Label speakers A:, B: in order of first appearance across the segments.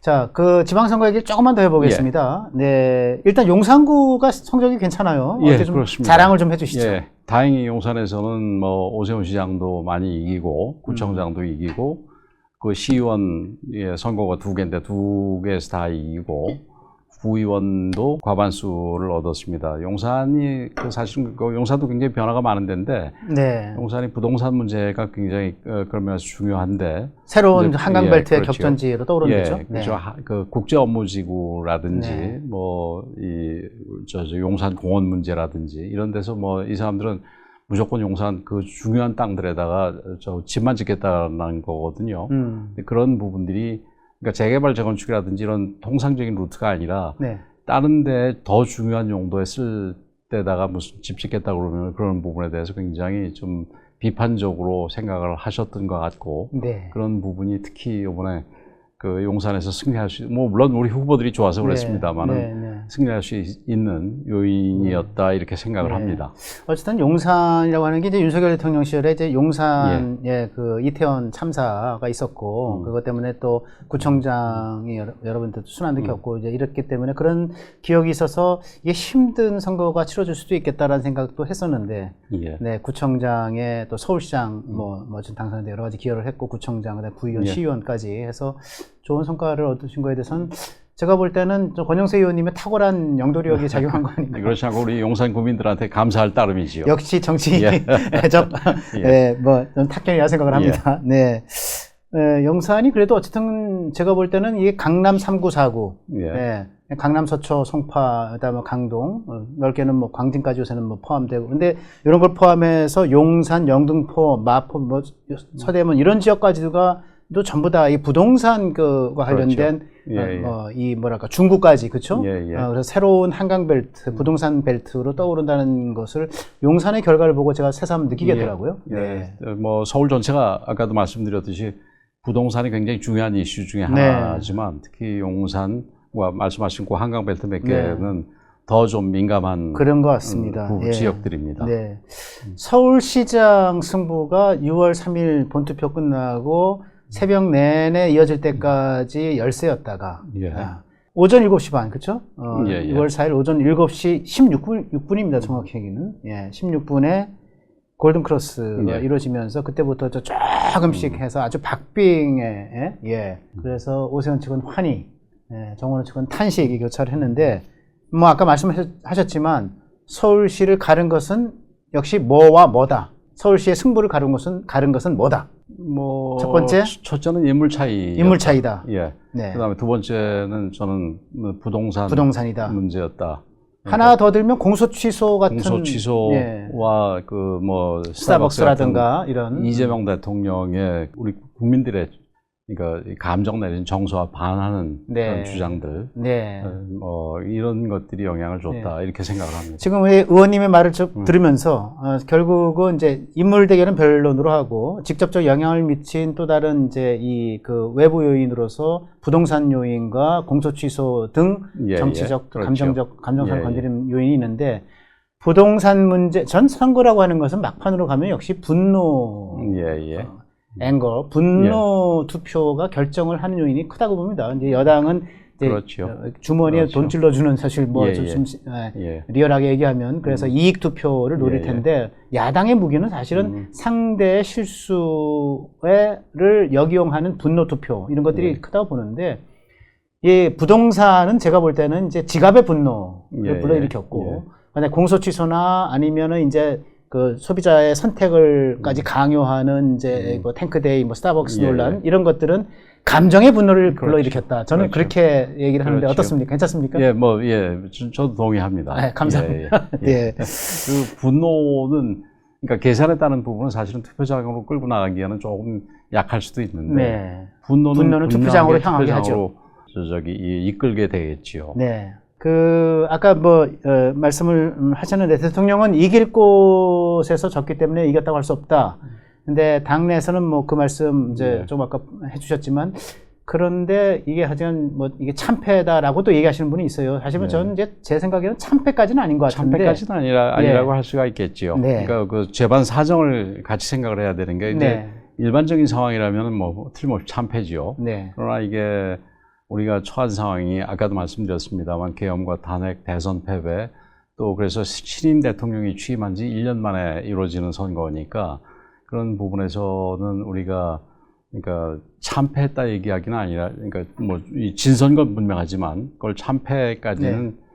A: 자, 그 지방선거 얘기를 조금만 더 해보겠습니다. 네, 일단 용산구가 성적이 괜찮아요.
B: 예,
A: 좀
B: 그렇습니다.
A: 자랑을 좀 해주시죠.
B: 예, 다행히 용산에서는 뭐 오세훈 시장도 많이 이기고 구청장도 이기고 그 시의원 선거가 2개인데 2개에서 다 이기고 구의원도 과반수를 얻었습니다. 용산이 사실 용산도 굉장히 변화가 많은 데인데
A: 네.
B: 용산이 부동산 문제가 굉장히 그러면서 중요한데
A: 새로운 한강벨트의
B: 그렇죠.
A: 격전지로 떠오르는 거죠. 네.
B: 그렇죠. 그 국제 업무지구라든지
A: 네.
B: 뭐 용산 공원 문제라든지 이런 데서 뭐 이 사람들은 무조건 용산 그 중요한 땅들에다가 집만 짓겠다는 거거든요. 그런 부분들이 그러니까 재개발 재건축이라든지 이런 통상적인 루트가 아니라
A: 네.
B: 다른 데 더 중요한 용도에 쓸 때다가 무슨 집 짓겠다 그러면 그런 부분에 대해서 굉장히 좀 비판적으로 생각을 하셨던 것 같고
A: 네.
B: 그런 부분이 특히 이번에 그 용산에서 승리할 수, 뭐 물론 우리 후보들이 좋아서 그랬습니다만은
A: 네. 네.
B: 승리할 수 있는 요인이었다 이렇게 생각을
A: 네.
B: 합니다.
A: 어쨌든 용산이라고 하는 게 이제 윤석열 대통령 시절에 이제 용산에 그 이태원 참사가 있었고 그것 때문에 또 구청장이 여러분들 순환도 겪고 이제 이랬기 때문에 그런 기억이 있어서 이게 힘든 선거가 치러질 수도 있겠다라는 생각도 했었는데 네, 구청장에 또 서울시장 뭐 당선인데 여러 가지 기여를 했고 구청장 그다음에 구의원 시의원까지 해서 좋은 성과를 얻으신 거에 대해서는 제가 볼 때는 권영세 의원님의 탁월한 영도력이 작용한 거 아닌가.
B: 그렇지 않고 우리 용산 구민들한테 감사할 따름이지요.
A: 역시 정치적 뭐 탁견이라 생각을 합니다. 네. 용산이 그래도 어쨌든 제가 볼 때는 이게 강남 3구 4구, 강남 서초, 송파, 그다음에 강동, 넓게는 뭐 광진까지 요새는 뭐 포함되고, 근데 이런 걸 포함해서 용산, 영등포, 마포, 뭐 서대문 이런 지역까지가 또 전부 다 이 부동산 그와 관련된
B: 그렇죠.
A: 이 뭐랄까 중구까지 그렇죠? 그래서 새로운 한강벨트, 부동산 벨트로 떠오른다는 것을 용산의 결과를 보고 제가 새삼 느끼겠더라고요. 네.
B: 뭐 서울 전체가 아까도 말씀드렸듯이 부동산이 굉장히 중요한 이슈 중에 하나지만 특히 용산과 말씀하신 그 한강벨트 몇 개는 더 좀 민감한
A: 그런 것 같습니다.
B: 지역들입니다.
A: 네. 서울시장 승부가 6월 3일 본투표 끝나고 새벽 내내 이어질 때까지 열세였다가 오전 7시 반, 그렇죠? 6월 4일 오전 7시 16분입니다. 정확히 얘기는. 16분에 골든크로스가 이루어지면서 그때부터 조금씩 해서 아주 박빙에 그래서 오세훈 측은 환희, 정원호 측은 탄식이 교차를 했는데 뭐 아까 말씀하셨지만 서울시를 가른 것은 역시 뭐와 뭐다. 서울시의 승부를 가른 것은 뭐다.
B: 뭐
A: 첫 번째?
B: 첫째는 인물 차이.
A: 인물 차이다.
B: 네. 그다음에 두 번째는 저는
A: 부동산이다.
B: 문제였다.
A: 하나 더 들면 공소 취소 같은
B: 공소 취소와 그 뭐
A: 스타벅스라든가 이런
B: 이재명 대통령의 우리 국민들의 그러니까 감정 내린 정서와 반하는 그런 주장들, 이런 것들이 영향을 줬다 이렇게 생각을 합니다.
A: 지금 의원님의 말을 들으면서 결국은 이제 인물 대결은 변론으로 하고 직접적 영향을 미친 또 다른 이제 이 그 외부 요인으로서 부동산 요인과 공소 취소 등 정치적, 그렇죠. 감정선을 건드리는 요인이 있는데. 부동산 문제, 전 선거라고 하는 것은 막판으로 가면 역시 분노. 앵거, 분노 투표가 결정을 하는 요인이 크다고 봅니다. 이제 여당은 이제 주머니에 돈 찔러주는 사실 뭐 리얼하게 얘기하면 그래서 이익 투표를 노릴 텐데 야당의 무기는 사실은 상대의 실수를 역이용하는 분노 투표 이런 것들이 크다고 보는데 이 부동산은 제가 볼 때는 이제 지갑의 분노를 불러일으켰고 만약 공소 취소나 아니면은 이제 그 소비자의 선택을까지 강요하는 이제 뭐 탱크데이, 뭐 스타벅스 논란 이런 것들은 감정의 분노를 불러일으켰다. 저는 그렇게 얘기를 하는데 어떻습니까? 괜찮습니까?
B: 저도 동의합니다.
A: 감사합니다.
B: 그 분노는 그러니까 계산에 따른 부분은 사실은 투표장으로 끌고 나가기에는 조금 약할 수도 있는데 분노는 투표장으로 향하게 하죠. 이끌게 되겠지요. 아까 말씀을 하셨는데, 대통령은 이길 곳에서 졌기 때문에 이겼다고 할 수 없다. 근데 당내에서는 그 말씀 좀 아까 해주셨지만, 그런데 이게 하지만 이게 참패다라고도 얘기하시는 분이 있어요. 하지만 저는 제 생각에는 참패까지는 아닌 것 같은데. 참패까지는 아니라고 할 수가 있겠지요. 그러니까 그 재반 사정을 같이 생각을 해야 되는 게, 일반적인 상황이라면 틀림없이 참패지요. 그러나 이게 우리가 처한 상황이 아까도 말씀드렸습니다만 계엄과 탄핵, 대선 패배, 또 그래서 신임 대통령이 취임한 지 1년 만에 이루어지는 선거니까 그런 부분에서는 우리가 그러니까 참패했다 얘기하기는 아니라 그러니까 뭐 진선 건 분명하지만 그걸 참패까지는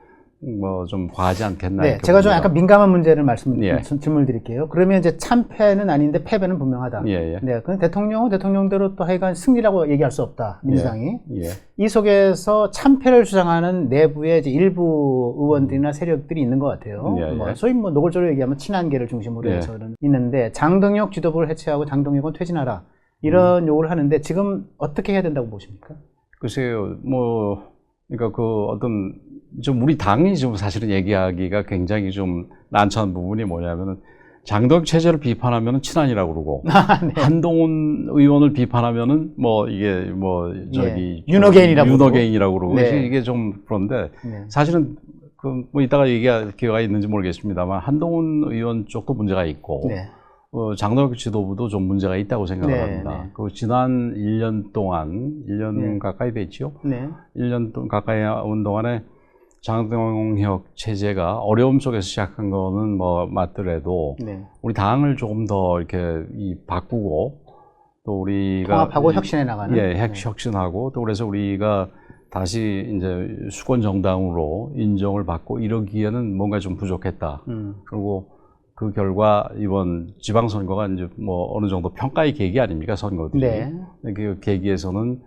B: 뭐 좀 과하지 않겠나.
A: 네, 제가 좀 약간 민감한 문제를
B: 예.
A: 질문을 드릴게요. 그러면 이제 참패는 아닌데 패배는 분명하다.
B: 예.
A: 네, 그럼 대통령은 대통령대로 또 하여간 승리라고 얘기할 수 없다. 민주당이.
B: 예.
A: 이 속에서 참패를 주장하는 내부의 이제 일부 의원들이나 세력들이 있는 것 같아요.
B: 예.
A: 뭐 소위 뭐 노골적으로 얘기하면 친한계를 중심으로 해서는 있는데 장동혁 지도부를 해체하고 장동혁은 퇴진하라. 이런 요구를 하는데 지금 어떻게 해야 된다고 보십니까?
B: 글쎄요, 뭐 그러니까 그 어떤 좀 우리 당이 좀 사실은 얘기하기가 굉장히 좀 난처한 부분이 뭐냐면은 장동혁 체제를 비판하면은 친한이라고 그러고
A: 네.
B: 한동훈 의원을 비판하면은 뭐 이게 뭐 저기
A: 윤호개인이라고
B: 그러고
A: 네.
B: 이게 좀 그런데
A: 네.
B: 사실은 그 뭐 이따가 얘기할 기회가 있는지 모르겠습니다만 한동훈 의원 쪽도 문제가 있고
A: 네.
B: 장동혁 지도부도 좀 문제가 있다고 생각을 합니다.
A: 네.
B: 그 지난 1년 동안 1년 가까이 됐죠. 1년 동안 가까이 온 동안에 장동혁 체제가 어려움 속에서 시작한 거는 뭐 맞더라도 우리 당을 조금 더 이렇게 바꾸고 또 우리가
A: 통합하고 혁신해 나가는
B: 혁신하고 또 그래서 우리가 다시 이제 수권 정당으로 인정을 받고 이러기에는 뭔가 좀 부족했다. 그리고 그 결과 이번 지방선거가 이제 뭐 어느 정도 평가의 계기 아닙니까, 선거들이. 그 계기에서는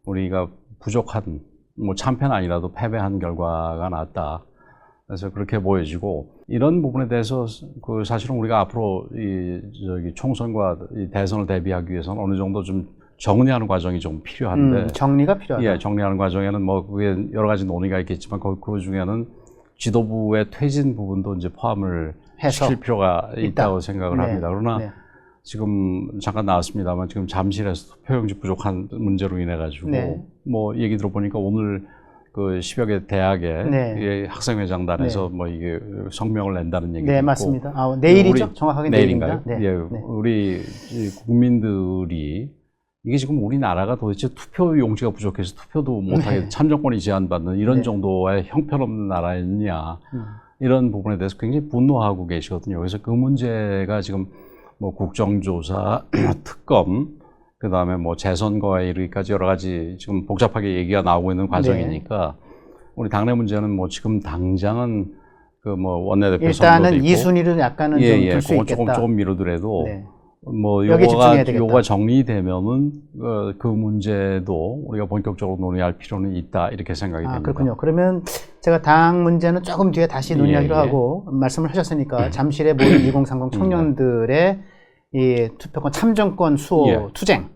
B: 우리가 부족한 뭐 참패는 아니라도 패배한 결과가 나왔다. 그래서 그렇게 보여지고 이런 부분에 대해서 그 사실은 우리가 앞으로 저기 총선과 이 대선을 대비하기 위해서는 어느 정도 좀 정리하는 과정이 좀 필요한데
A: 정리가 필요하다.
B: 예, 정리하는 과정에는 뭐 그게 여러 가지 논의가 있겠지만 그 중에는 지도부의 퇴진 부분도 이제 포함을 시킬 필요가 있다고 생각을 합니다. 그러나 지금 잠깐 나왔습니다만 지금 잠실에서 투표용지 부족한 문제로 인해 가지고 뭐 얘기 들어보니까 오늘 그 10여 개 대학의 학생회장단에서 뭐 이게 성명을 낸다는 얘기도 있고.
A: 맞습니다. 내일이죠? 정확하게
B: 내일인가요? 우리 국민들이 이게 지금 우리나라가 도대체 투표 용지가 부족해서 투표도 못하게 참정권이 제한받는 이런 정도의 형편없는 나라였냐 이런 부분에 대해서 굉장히 분노하고 계시거든요. 그래서 그 문제가 지금 뭐 국정조사, 특검, 그 다음에 뭐 재선거에 이르기까지 여러 가지 지금 복잡하게 얘기가 나오고 있는 과정이니까 우리 당내 문제는 뭐 지금 당장은 그 뭐 원내대표 선거도 있고
A: 일단은 2순위를 약간은 좀 둘 수 있겠다.
B: 조금 미루더라도 뭐 요거가 정리되면은 그 문제도 우리가 본격적으로 논의할 필요는 있다 이렇게 생각이 됩니다.
A: 그렇군요. 그러면 제가 당 문제는 조금 뒤에 다시 논의하기로 하고 말씀을 하셨으니까 잠실의 모든 2030 청년들의 이 투표권 참정권 수호 투쟁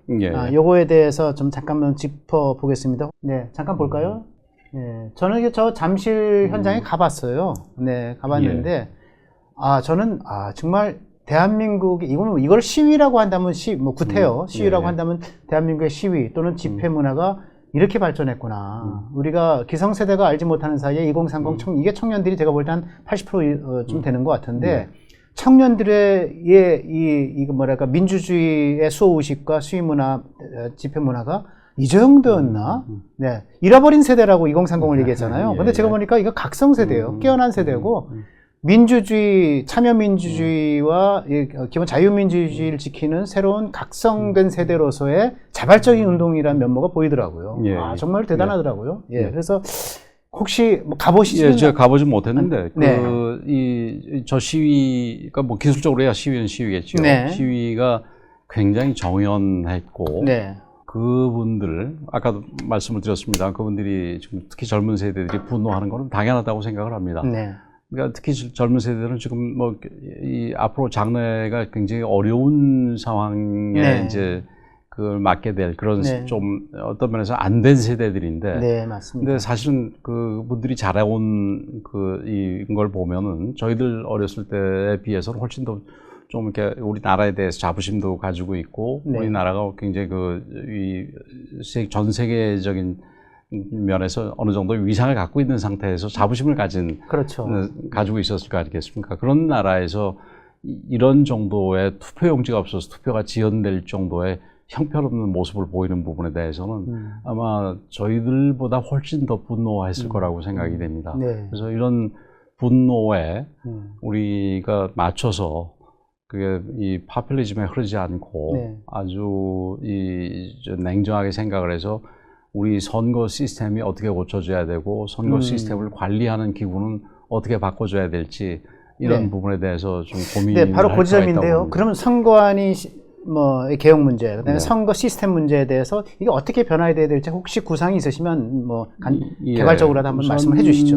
A: 요거에 대해서 좀 잠깐만 짚어보겠습니다. 잠깐 볼까요? 저는 저 잠실 현장에 가봤어요. 가봤는데 저는 정말 대한민국이 이걸 시위라고 한다면 뭐 구태여 시위라고 한다면 대한민국의 시위 또는 집회 문화가 이렇게 발전했구나. 우리가 기성세대가 알지 못하는 사이에 2030 이게 청년들이 제가 볼 때 한 80%좀 되는 것 같은데 청년들의 이거 뭐랄까 민주주의의 수호의식과 시위 문화, 집회 문화가 이 정도였나? 잃어버린 세대라고 2030을 얘기했잖아요. 근데 제가 보니까 이거 각성 세대예요. 깨어난 세대고 민주주의, 참여민주주의와 기본 자유민주주의를 지키는 새로운 각성된 세대로서의 자발적인 운동이라는 면모가 보이더라고요. 정말 대단하더라고요. 그래서 혹시 뭐 가보시죠?
B: 제가 가보지 못했는데 저 시위가 뭐 기술적으로 해야 시위는 시위겠죠. 시위가 굉장히 정연했고 그분들 아까도 말씀을 드렸습니다. 그분들이 지금 특히 젊은 세대들이 분노하는 것은 당연하다고 생각을 합니다. 그러니까 특히 젊은 세대들은 지금 뭐 이 앞으로 장래가 굉장히 어려운 상황에 이제 그걸 맞게 될 그런 좀 어떤 면에서 안 된 세대들인데.
A: 맞습니다.
B: 근데 사실은 그분들이 자라온 이걸 보면은 저희들 어렸을 때에 비해서는 훨씬 더 좀 이렇게 우리나라에 대해서 자부심도 가지고 있고 우리나라가 굉장히 전 세계적인 면에서 어느 정도 위상을 갖고 있는 상태에서 자부심을 가지고 있었을 거 아니겠습니까? 그런 나라에서 이런 정도의 투표용지가 없어서 투표가 지연될 정도의 형편없는 모습을 보이는 부분에 대해서는 아마 저희들보다 훨씬 더 분노했을 거라고 생각이 됩니다.
A: 네.
B: 그래서 이런 분노에 우리가 맞춰서 그게 이 파퓰리즘에 흐르지 않고
A: 네.
B: 아주 냉정하게 생각을 해서 우리 선거 시스템이 어떻게 고쳐져야 되고 선거 시스템을 관리하는 기구는 어떻게 바꿔줘야 될지 이런
A: 네.
B: 부분에 대해서 좀 고민을
A: 네, 바로 그 지점인데요. 그러면 선거안이 뭐 개혁 문제, 그다음에
B: 네.
A: 선거 시스템 문제에 대해서 이게 어떻게 변화돼야 될지 혹시 구상이 있으시면 뭐
B: 예,
A: 개괄적으로라도 한번 말씀을 해주시죠.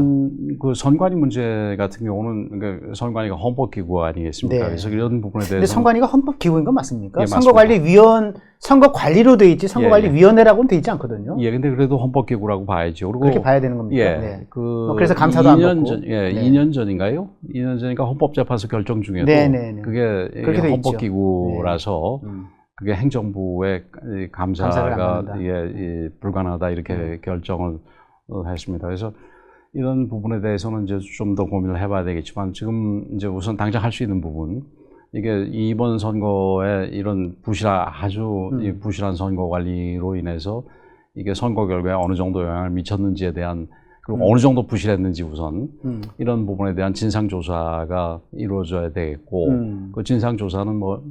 B: 그 선관위 문제 같은 경우는 그러니까 선관위가 헌법기구 아니겠습니까?
A: 네.
B: 그래서 이런 부분에 대해서
A: 근데 선관위가 헌법기구인 건 맞습니까?
B: 예,
A: 선거관리위원, 선거관리로 돼 있지 선거관리위원회라고는 돼 있지 않거든요.
B: 예, 근데 그래도 헌법기구라고 봐야죠. 그리고
A: 그렇게 봐야 되는 겁니까?
B: 예,
A: 네.
B: 그
A: 그래서 감사도 안 받고.
B: 2년 전인가요? 2년 전이니까 헌법재판소 결정 중에도
A: 네네네.
B: 그게
A: 그렇게 돼
B: 헌법기구라서 그게 행정부의 감사가 불가능하다 이렇게 결정을 했습니다. 그래서 이런 부분에 대해서는 이제 좀 더 고민을 해봐야 되겠지만 지금 이제 우선 당장 할 수 있는 부분 이게 이번 선거에 이런 아주 부실한 선거 관리로 인해서 이게 선거 결과에 어느 정도 영향을 미쳤는지에 대한 그리고 어느 정도 부실했는지 우선 이런 부분에 대한 진상조사가 이루어져야 되겠고 그 진상조사는 뭐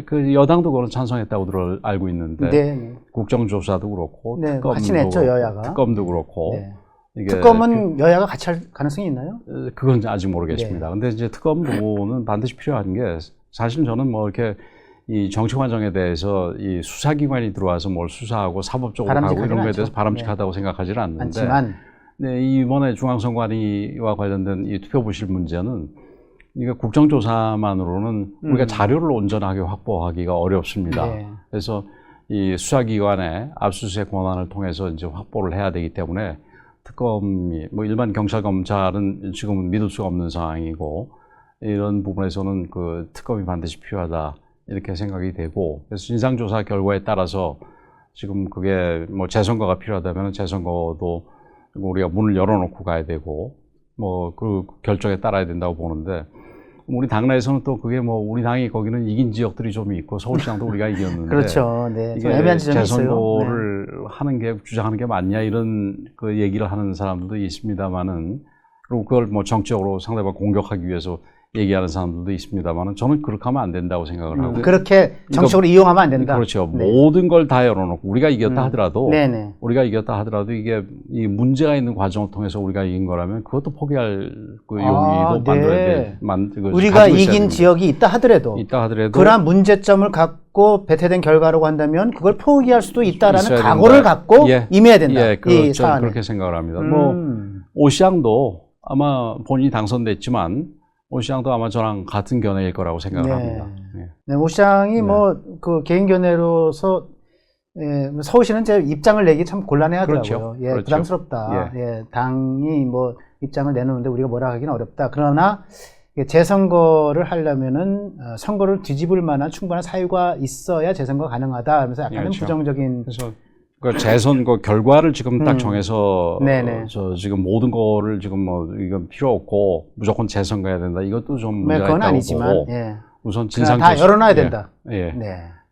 B: 그 여당도 그걸 찬성했다고 알고 있는데
A: 네.
B: 국정조사도 그렇고
A: 확신했죠, 여야가.
B: 특검도 그렇고
A: 네.
B: 이게
A: 특검은 여야가 같이 할 가능성이 있나요?
B: 그건 아직 모르겠습니다. 근데 이제 특검 부분은 반드시 필요한 게 사실 저는 뭐 이렇게 이 정치 과정에 대해서 이 수사기관이 들어와서 뭘 수사하고 사법적으로 가고 이런 거에 대해서 바람직하다고 생각하지는 않는데
A: 않지만
B: 네, 이번에 중앙선관위와 관련된 이 투표 부실 문제는 이게 국정조사만으로는 우리가 자료를 온전하게 확보하기가 어렵습니다.
A: 네.
B: 그래서 이 수사기관의 압수수색 권한을 통해서 이제 확보를 해야 되기 때문에 특검이 뭐 일반 경찰 검찰은 지금은 믿을 수가 없는 상황이고 이런 부분에서는 그 특검이 반드시 필요하다 이렇게 생각이 되고 그래서 진상조사 결과에 따라서 지금 그게 뭐 재선거가 필요하다면 재선거도 우리가 문을 열어놓고 가야 되고 뭐 그 결정에 따라야 된다고 보는데 우리 당내에서는 또 그게 뭐 우리 당이 거기는 이긴 지역들이 좀 있고 서울시장도 우리가 이겼는데
A: 그렇죠. 네.
B: 이게
A: 애매한 지점이
B: 재선거를
A: 있어요.
B: 하는 게 주장하는 게 맞냐 이런 그 얘기를 하는 사람들도 있습니다만은 그리고 그걸 뭐 정치적으로 상대방 공격하기 위해서 얘기하는 사람들도 있습니다만은 저는 그렇게 하면 안 된다고 생각을 하고
A: 그렇게 정치적으로 이용하면 안 된다.
B: 그렇죠. 네. 모든 걸 다 열어놓고 우리가 이겼다 하더라도
A: 네네.
B: 우리가 이겼다 하더라도 이게 이 문제가 있는 과정을 통해서 우리가 이긴 거라면 그것도 포기할 그 용의도
A: 네.
B: 만들어야 돼.
A: 우리가 이긴 지역이 있다 하더라도 그러한 문제점을 갖고 배태된 결과라고 한다면 그걸 포기할 수도 있다라는 각오를 갖고 임해야 된다. 이 사안에.
B: 그렇게 생각을 합니다. 뭐 오시장도 아마 본인이 당선됐지만 오시장도 아마 저랑 같은 견해일 거라고 생각을 합니다.
A: 네, 오시장이 뭐 그 개인 견해로서 서울시는 제 입장을 내기 참 곤란해하더라고요.
B: 그렇죠.
A: 부담스럽다. 당이 뭐 입장을 내놓는데 우리가 뭐라 하기는 어렵다. 그러나 재선거를 하려면은 선거를 뒤집을 만한 충분한 사유가 있어야 재선거 가능하다. 하면서 약간은 부정적인.
B: 그래서 그 재선거 결과를 지금 딱 정해서 저 지금 모든 거를 지금 뭐 이건 필요 없고 무조건 재선거해야 된다. 이것도 좀 문제가
A: 그건
B: 있다고
A: 아니지만
B: 보고 우선 진상조사
A: 다 열어놔야 된다.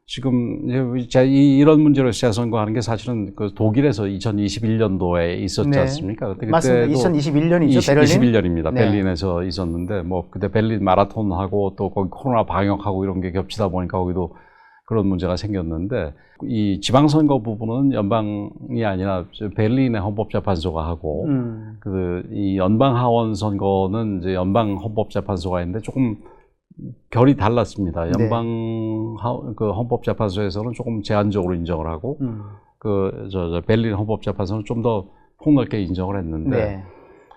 B: 지금 이런 문제로 재선거하는 게 사실은 그 독일에서 2021년도에 있었지 않습니까? 그때
A: 맞습니다. 2021년이죠. 베를린.
B: 21년입니다. 베를린에서 있었는데 뭐 그때 베를린 마라톤하고 또 거기 코로나 방역하고 이런 게 겹치다 보니까 거기도 그런 문제가 생겼는데 이 지방선거 부분은 연방이 아니라 베를린의 헌법재판소가 하고 이 연방 하원 선거는 이제 연방 헌법재판소가 있는데 조금 결이 달랐습니다. 연방 그 헌법재판소에서는 조금 제한적으로 인정을 하고 베를린 헌법재판소는 좀 더 폭넓게 인정을 했는데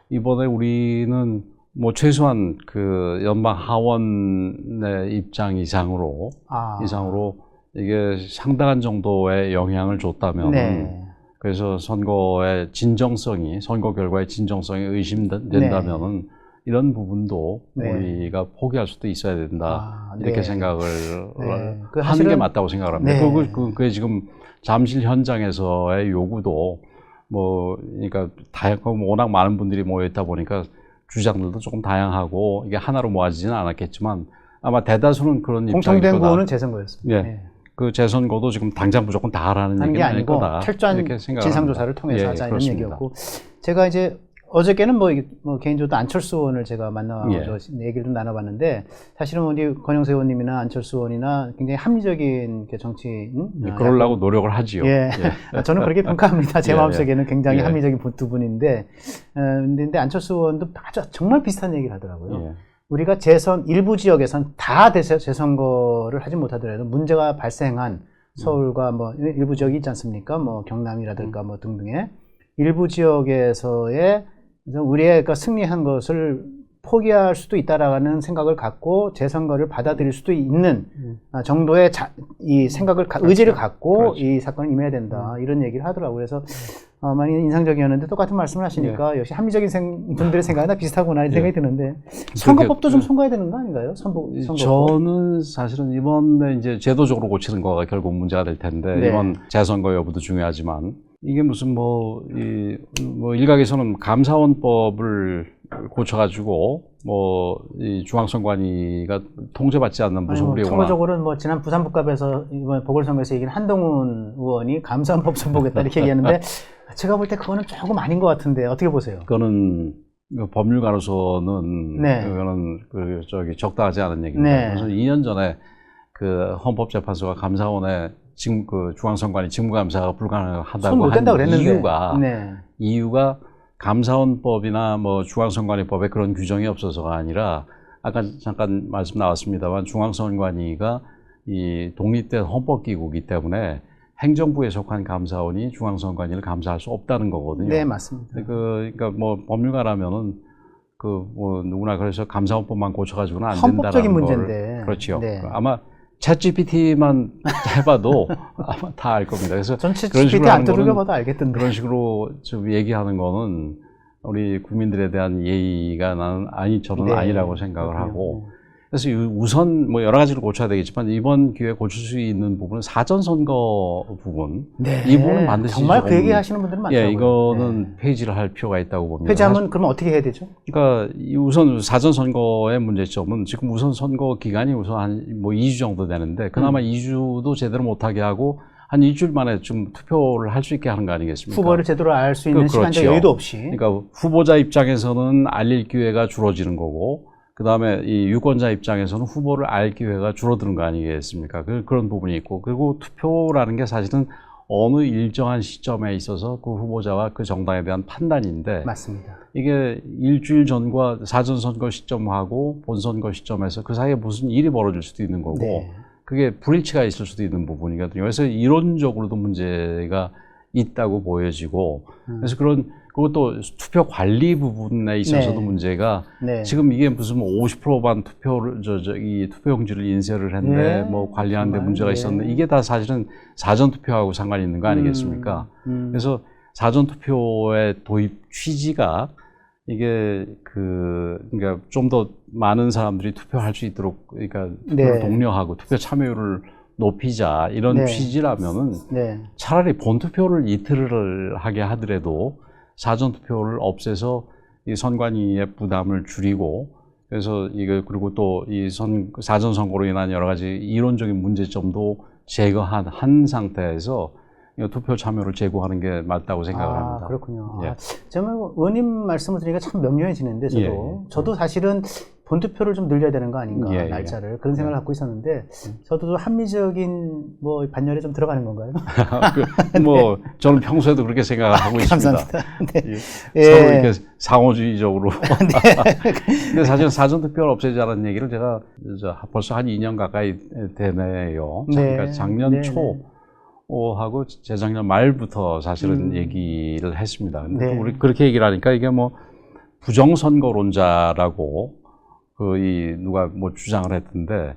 B: 이번에 우리는 뭐 최소한 그 연방 하원의 입장 이상으로 이게 상당한 정도의 영향을 줬다면 그래서 선거 결과의 진정성이 의심된다면은 그런 부분도 우리가 포기할 수도 있어야 된다 이렇게 생각을 하는 게 맞다고 생각을 합니다. 그게 지금 잠실 현장에서의 요구도 뭐 그러니까 워낙 많은 분들이 모여 있다 보니까 주장들도 조금 다양하고 이게 하나로 모아지지는 않았겠지만 아마 대다수는 그런 입장이
A: 공통된 구호는 재선거였습니다.
B: 그 재선거도 지금 당장 무조건 다 하라는
A: 하는 게
B: 얘기는 아닐
A: 아니고
B: 거다.
A: 철저한 진상조사를 통해서 하자 이런 얘기였고, 제가 이제 어저께는 뭐 개인적으로 안철수 의원을 제가 만나서 얘기를 좀 나눠봤는데, 사실은 우리 권영세 의원님이나 안철수 의원이나 굉장히 합리적인 정치인,
B: 그러려고 노력을 하지요.
A: 저는 그렇게 평가합니다. 제 마음속에는 굉장히 합리적인 두 분인데, 근데 안철수 의원도 정말 비슷한 얘기를 하더라고요. 우리가 일부 지역에선 다 재선거를 하지 못하더라도 문제가 발생한 서울과 뭐 일부 지역이 있지 않습니까? 뭐 경남이라든가 뭐 등등의 일부 지역에서의 우리가 승리한 것을 포기할 수도 있다라는 생각을 갖고 재선거를 받아들일 수도 있는 정도의 이 생각을 의지를 갖고 이 사건을 임해야 된다, 이런 얘기를 하더라고요. 그래서 많이 인상적이었는데 똑같은 말씀을 하시니까 역시 합리적인 분들의 생각이나 비슷하구나 이런 생각이 드는데, 선거법도 좀 송가야 되는 거 아닌가요? 선거법. 저는
B: 사실은 이번에 이제 제도적으로 고치는 거가 결국 문제가 될 텐데, 이번 재선거 여부도 중요하지만, 이게 무슨 뭐 일각에서는 감사원법을 고쳐가지고 이 중앙선관위가 통제받지 않는 무슨 우리가
A: 참고적으로는 뭐 지난 부산북갑에서 이번 보궐선거에서 얘기는 한동훈 의원이 감사원법 선보겠다 이렇게 얘기했는데, 제가 볼 때 그거는 조금 아닌 것 같은데 어떻게 보세요?
B: 그거는 법률가로서는 그거는 적당하지 않은 얘기입니다. 그래서 2년 전에 그 헌법재판소가 감사원에 지금 그 중앙선관위 직무감사가 불가능하다고 한 이유가 감사원법이나 뭐 중앙선관위법에 그런 규정이 없어서가 아니라, 아까 잠깐 말씀 나왔습니다만 중앙선관위가 이 독립된 헌법기구이기 때문에 행정부에 속한 감사원이 중앙선관위를 감사할 수 없다는 거거든요.
A: 네, 맞습니다.
B: 그러니까 뭐 법률가라면은 뭐 누구나 그래서 감사원법만 고쳐가지고는 안
A: 헌법적인
B: 된다는
A: 문제인데.
B: 그렇죠. 아마 챗GPT만 해봐도 아마 다 알 겁니다. 그래서
A: 전 챗GPT 안 두들겨봐도 알겠던데.
B: 그런 식으로 좀 얘기하는 거는 우리 국민들에 대한 예의가 저는 아니라고 생각을 하고, 그래서 우선 뭐 여러 가지를 고쳐야 되겠지만 이번 기회에 고칠 수 있는 부분은 사전선거 부분, 이 부분은 반드시
A: 정말 그 얘기 하시는 분들은 많더라고요.
B: 이거는 폐지를 할 필요가 있다고 봅니다.
A: 폐지하면 그러면 어떻게 해야 되죠?
B: 그러니까 우선 사전선거의 문제점은 지금 우선 선거 기간이 우선 한 뭐 2주 정도 되는데, 그나마 2주도 제대로 못하게 하고 한 일주일 만에 좀 투표를 할 수 있게 하는 거 아니겠습니까?
A: 후보를 제대로 알 수 있는 시간적 여유도 없이.
B: 그러니까 후보자 입장에서는 알릴 기회가 줄어지는 거고, 그 다음에 이 유권자 입장에서는 후보를 알 기회가 줄어드는 거 아니겠습니까? 그런 부분이 있고, 그리고 투표라는 게 사실은 어느 일정한 시점에 있어서 그 후보자와 그 정당에 대한 판단인데,
A: 맞습니다.
B: 이게 일주일 전과 사전선거 시점하고 본선거 시점에서 그 사이에 무슨 일이 벌어질 수도 있는 거고, 그게 불일치가 있을 수도 있는 부분이거든요. 그래서 이론적으로도 문제가 있다고 보여지고, 그래서 그것도 투표 관리 부분에 있어서도 문제가, 지금 이게 무슨 50%만 이 투표용지를 인쇄를 했는데 뭐 관리하는 데 문제가 있었는데, 이게 다 사실은 사전투표하고 상관이 있는 거 아니겠습니까? 그래서 사전투표의 도입 취지가 이게 그러니까 좀 더 많은 사람들이 투표할 수 있도록, 그러니까 투표를 독려하고 투표 참여율을 높이자, 이런 취지라면은 차라리 본투표를 이틀을 하게 하더라도 사전투표를 없애서 이 선관위의 부담을 줄이고, 그래서 그리고 또 이 사전선거로 인한 여러 가지 이론적인 문제점도 제거한 상태에서 투표 참여를 제고하는 게 맞다고 생각을 합니다.
A: 그렇군요. 정말 의원님 말씀을 들으니까 참 명료해지는데, 저도 사실은 본투표를 좀 늘려야 되는 거 아닌가, 날짜를. 그런 생각을 갖고 있었는데, 저도 합리적인 뭐 반열에 좀 들어가는 건가요?
B: 저는 평소에도 그렇게 생각하고 있습니다.
A: 감사합니다.
B: 서로 이렇게 상호주의적으로. 근데 사실 사전투표를 없애자는 얘기를 제가 벌써 한 2년 가까이 되네요. 그러니까 작년 초 하고 재작년 말부터 사실은 얘기를 했습니다. 근데 우리 그렇게 얘기를 하니까 이게 뭐 부정선거론자라고 누가 뭐 주장을 했던데,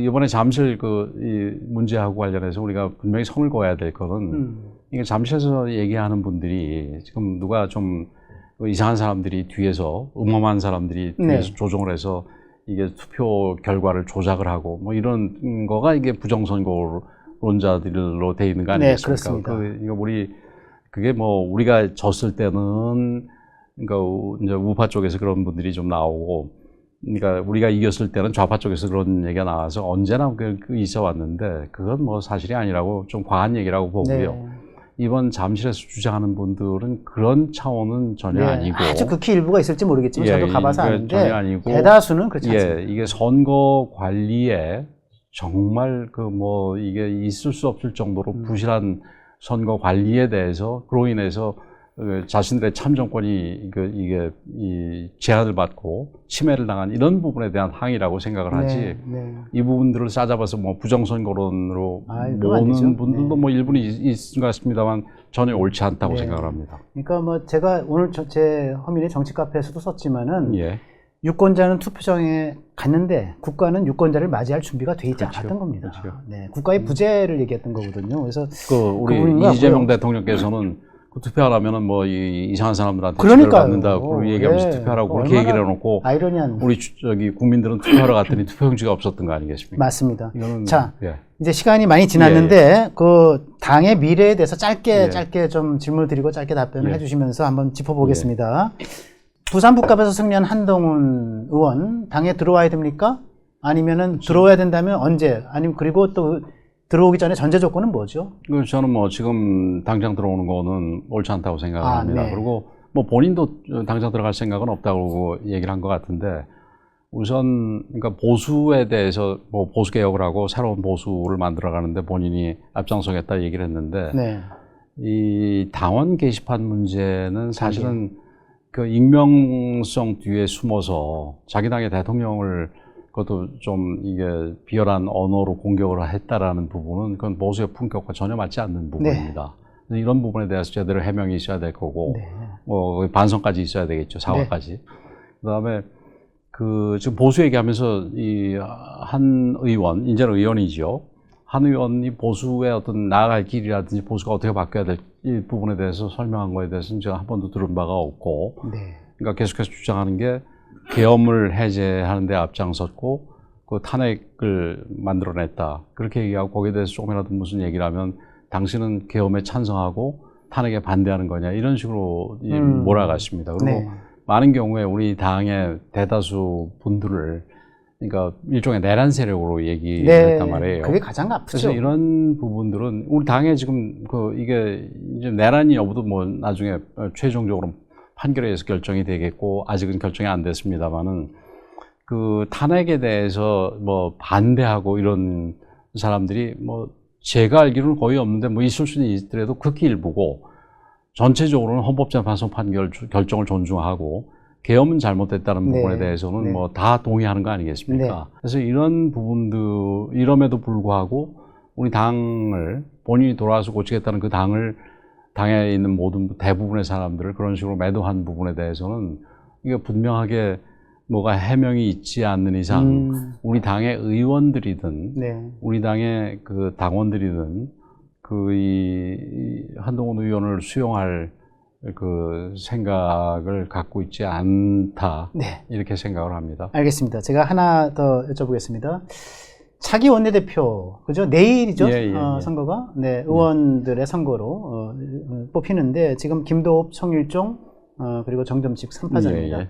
B: 이번에 잠실 이 문제하고 관련해서 우리가 분명히 선을 그어야 될 거는, 이게 잠실에서 얘기하는 분들이 지금 누가 좀 이상한 사람들이 뒤에서, 음험한 사람들이 뒤에서 조종을 해서 이게 투표 결과를 조작을 하고 뭐 이런 거가 이게 부정선거론자들로 돼 있는 거 아니겠습니까? 그게 뭐 우리가 졌을 때는, 그러니까 이제 우파 쪽에서 그런 분들이 좀 나오고, 그러니까 우리가 이겼을 때는 좌파 쪽에서 그런 얘기가 나와서 언제나 그 있어 왔는데 그건 뭐 사실이 아니라고 좀 과한 얘기라고 보고요.
A: 네.
B: 이번 잠실에서 주장하는 분들은 그런 차원은 전혀
A: 네.
B: 아니고
A: 아주 극히 일부가 있을지 모르겠지만 저도 가봐서 아는데
B: 전혀 아니고
A: 대다수는 그렇지 않습니다.
B: 이게 선거 관리에 정말 그 뭐 이게 있을 수 없을 정도로 부실한 선거 관리에 대해서 그로 인해서 자신들의 참정권이 이게 제한을 받고 침해를 당한 이런 부분에 대한 항의라고 생각을 하지. 이 부분들을 싸잡아서 뭐 부정선거론으로 모으는 분들도 뭐 일부는 있은 것 같습니다만 전혀 옳지 않다고 생각을 합니다.
A: 그러니까 뭐 제가 오늘 제 허민의 정치 카페에서도 썼지만은
B: 예.
A: 유권자는 투표장에 갔는데 국가는 유권자를 맞이할 준비가 돼 있지
B: 그렇죠.
A: 않았던 겁니다.
B: 그렇죠.
A: 네, 국가의 부재를 얘기했던 거거든요. 그래서
B: 우리 이재명 대통령께서는 그 투표하라면은 뭐 이상한 사람들한테
A: 그러니까요.
B: 투표를 받는다고 얘기하면서 투표하라고 그렇게 얘기를 해놓고
A: 아이러니한
B: 우리 국민들은 투표하러 갔더니 투표용지가 없었던 거 아니겠습니까?
A: 맞습니다.
B: 이거는,
A: 자, 이제 시간이 많이 지났는데 그 당의 미래에 대해서 짧게 좀 질문을 드리고 짧게 답변을 해주시면서 한번 짚어보겠습니다. 부산 북갑에서 승리한 한동훈 의원 당에 들어와야 됩니까? 아니면은 들어와야 된다면 언제? 아니면 그리고 또 들어오기 전에 전제 조건은 뭐죠?
B: 저는 뭐 지금 당장 들어오는 거는 옳지 않다고 생각을 합니다.
A: 네.
B: 그리고 뭐 본인도 당장 들어갈 생각은 없다고 얘기를 한 것 같은데 우선 그러니까 보수에 대해서 뭐 보수 개혁을 하고 새로운 보수를 만들어 가는데 본인이 앞장서겠다 얘기를 했는데 이 당원 게시판 문제는 사실은 그 익명성 뒤에 숨어서 자기 당의 대통령을 그것도 좀 이게 비열한 언어로 공격을 했다라는 부분은 그건 보수의 품격과 전혀 맞지 않는 부분입니다. 이런 부분에 대해서 제대로 해명이 있어야 될 거고, 뭐 반성까지 있어야 되겠죠, 사과까지. 그다음에 그 지금 보수 얘기하면서 이 한 의원, 이제는 의원이죠. 한 의원이 보수의 어떤 나아갈 길이라든지 보수가 어떻게 바뀌어야 될 이 부분에 대해서 설명한 거에 대해서는 제가 한 번도 들은 바가 없고, 그러니까 계속해서 주장하는 게 계엄을 해제하는 데 앞장섰고 그 탄핵을 만들어냈다. 그렇게 얘기하고 거기에 대해서 조금이라도 무슨 얘기를 하면 당신은 계엄에 찬성하고 탄핵에 반대하는 거냐 이런 식으로 몰아갔습니다. 그리고 많은 경우에 우리 당의 대다수 분들을 그러니까 일종의 내란 세력으로 얘기했단 말이에요.
A: 그게 가장 아프죠.
B: 그래서 이런 부분들은 우리 당에 지금 이게 이제 내란이 여부도 뭐 나중에 최종적으로 판결에 의해서 결정이 되겠고 아직은 결정이 안 됐습니다만은 그 탄핵에 대해서 뭐 반대하고 이런 사람들이 뭐 제가 알기로는 거의 없는데 뭐 있을 수는 있더라도 극히 일부고 전체적으로는 헌법재판소 결정을 존중하고 계엄은 잘못됐다는 부분에 대해서는 뭐 다 동의하는 거 아니겠습니까? 그래서 이런 부분들 이럼에도 불구하고 우리 당을 본인이 돌아와서 고치겠다는 그 당에 있는 모든 대부분의 사람들을 그런 식으로 매도한 부분에 대해서는 이게 분명하게 뭐가 해명이 있지 않는 이상 우리 당의 의원들이든 우리 당의 그 당원들이든 이 한동훈 의원을 수용할 그 생각을 갖고 있지 않다 이렇게 생각을 합니다.
A: 알겠습니다. 제가 하나 더 여쭤보겠습니다. 차기 원내대표, 그죠? 내일이죠? 선거가? 의원들의 선거로 뽑히는데 지금 김도읍, 성일종, 그리고 정점식 3파전입니다.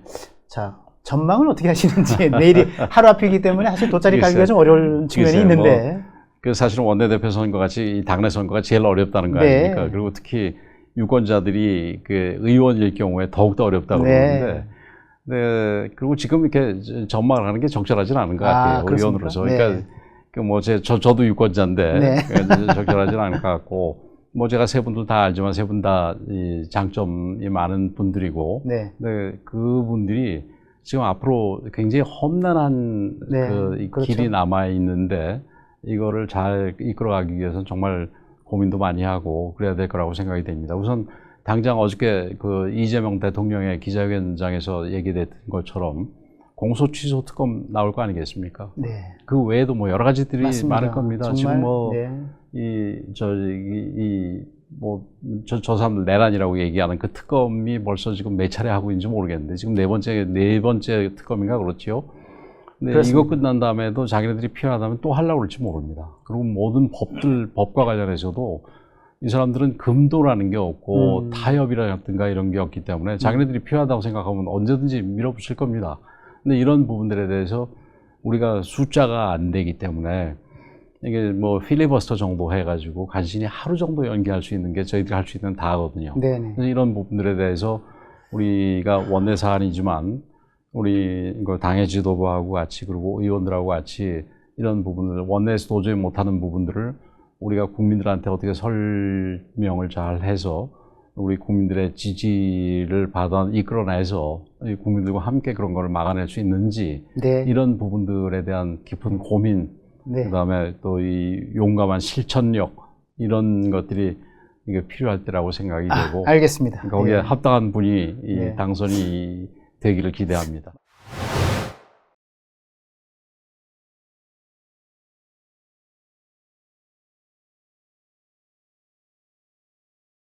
A: 자, 전망은 어떻게 하시는지 내일이 하루 앞이기 때문에 사실 돗자리 가기가 좀 어려운 측면이 있는데.
B: 그 사실은 원내대표 선거 같이 이 당내 선거가 제일 어렵다는 거 아닙니까? 그리고 특히 유권자들이 그 의원일 경우에 더욱더 어렵다고 그러는데. 그리고 지금 이렇게 전망을 하는 게 적절하지는 않은 것 같아요. 의원으로서. 그러니까 뭐 저도 유권자인데 적절하지는 않을 것 같고 뭐 제가 세 분들 다 알지만 세 분 다 이 장점이 많은 분들이고 근데 그분들이 지금 앞으로 굉장히 험난한 그 길이 남아 있는데 이거를 잘 이끌어가기 위해서는 정말 고민도 많이 하고 그래야 될 거라고 생각이 됩니다. 우선 당장 어저께 그 이재명 대통령의 기자회견장에서 얘기됐던 것처럼 공소 취소 특검 나올 거 아니겠습니까? 그 외에도 뭐 여러 가지들이 많을 겁니다. 정말, 지금 뭐 저 사람들 내란이라고 얘기하는 그 특검이 벌써 지금 몇 차례 하고 있는지 모르겠는데 지금 네 번째 특검인가 그렇지요. 근데 이거 끝난 다음에도 자기네들이 필요하다면 또 하려고 그럴지 모릅니다. 그리고 모든 법과 관련해서도 이 사람들은 금도라는 게 없고 타협이라든가 이런 게 없기 때문에 자기네들이 필요하다고 생각하면 언제든지 밀어붙일 겁니다. 근데 이런 부분들에 대해서 우리가 숫자가 안 되기 때문에 이게 뭐 필리버스터 정도 해가지고 간신히 하루 정도 연기할 수 있는 게 저희들이 할 수 있는 다거든요.
A: 네네.
B: 그래서 이런 부분들에 대해서 우리가 원내 사안이지만 우리 이거 당의 지도부하고 같이 그리고 의원들하고 같이 이런 부분을 원내에서 도저히 못하는 부분들을 우리가 국민들한테 어떻게 설명을 잘 해서 우리 국민들의 지지를 받아 이끌어내서 국민들과 함께 그런 걸 막아낼 수 있는지
A: 네.
B: 이런 부분들에 대한 깊은 고민,
A: 네.
B: 그다음에 또 이 용감한 실천력 이런 것들이 이게 필요할 때라고 생각이 되고
A: 알겠습니다.
B: 거기에
A: 예.
B: 합당한 분이 이
A: 네.
B: 당선이 되기를 기대합니다.